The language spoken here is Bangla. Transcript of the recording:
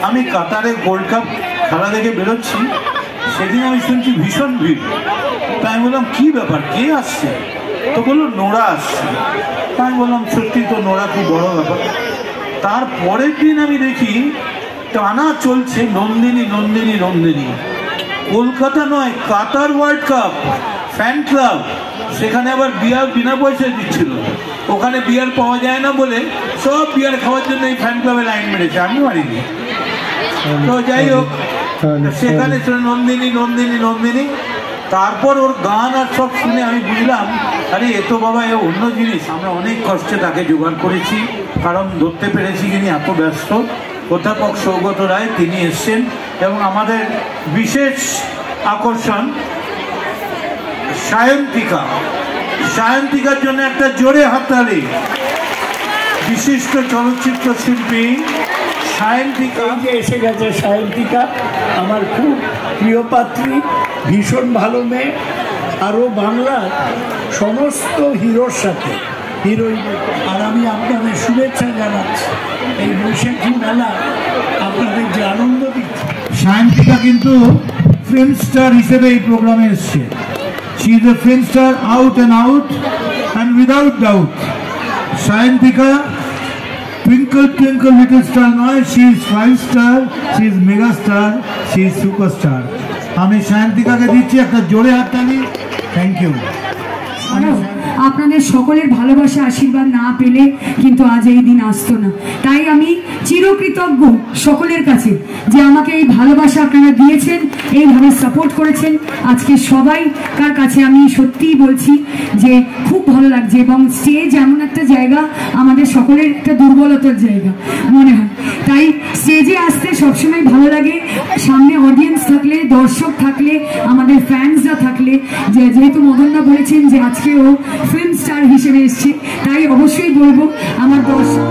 আমি কাতারে গোল্ড কাপ খেলা দেখে বেরোচ্ছি, সেদিন আমি শুনছি ভীষণ ভিড়। তাই আমি বললাম কী ব্যাপার, কে আসছে? তো বললো নোরা আসছে। তাই বললাম সত্যি তো, নোরা খুব বড় ব্যাপার। তারপরের দিন আমি দেখি টানা চলছে নন্দিনী নন্দিনী নন্দিনী। কলকাতা নয়, কাতার ওয়ার্ল্ড কাপ ফ্যান ক্লাব, সেখানে আবার বিয়ার বিনা পয়সায় দিচ্ছিল। ওখানে বিয়ার পাওয়া যায় না বলে সব বিয়ার খাওয়ার জন্য এই ফ্যান ক্লাবে লাইন মেরেছে, আমি মারিনি। তো যাই হোক, সেখানে নন্দিনী নন্দিনী নন্দিনী। তারপর ওর গান আর সব শুনে আমি বুঝলাম, আরে এ তো বাবা এ অন্য জিনিস। আমরা অনেক কষ্টে তাকে জোগাড় করেছি, কারণ ধরতে পেরেছি তিনি এত ব্যস্ত। অধ্যাপক সৌগত রায় তিনি এসছেন, এবং আমাদের বিশেষ আকর্ষণ সায়ন্তিকা। সায়ন্তিকার জন্য একটা জোরে হাততালি। বিশিষ্ট চলচ্চিত্র শিল্পী সায়ন্তিকা যে এসে গেছে। সায়ন্তিকা আমার খুব প্রিয় পাত্রী, ভীষণ ভালো মেয়ে। আরও বাংলার সমস্ত হিরোর সাথে হিরোইন। আর আমি আপনাদের শুভেচ্ছা জানাচ্ছি এই বৈশাখী মেলা আপনাদের যে আনন্দ দিচ্ছে। সায়ন্তিকা কিন্তু ফিল্ম স্টার হিসেবে এই প্রোগ্রামে এসছে। She is a film star out and out and without doubt. Sayantika twinkle twinkle little star নয়, she is 5 star, she is mega star, she is superstar. আমি সায়ন্তিকাকে দিচ্ছি একটা জোরে হাততালি। Thank you. আপনাদের সকলের ভালোবাসা আশীর্বাদ না পেলে কিন্তু আজ এই দিন আসতো না। তাই আমি চিরকৃতজ্ঞ সকলের কাছে যে আমাকে এই ভালোবাসা আপনারা দিয়েছেন, এইভাবে সাপোর্ট করেছেন। আজকে সবাইকার কাছে আমি সত্যিই বলছি যে খুব ভালো লাগছে, এবং স্টেজ এমন একটা জায়গা, আমাদের সকলের একটা দুর্বলতার জায়গা মনে হয়। তাই স্টেজে আসতে সবসময় ভালো লাগে। সামনে অডিয়েন্স থাকলে, দর্শক থাকলে, আমাদের ফ্যান্সরা থাকলে, যেহেতু মদনদা বলেছেন যে আজকে ও ফিল্ম স্টার হিসেবে এসছে, তাই অবশ্যই বলবো আমার দর্শক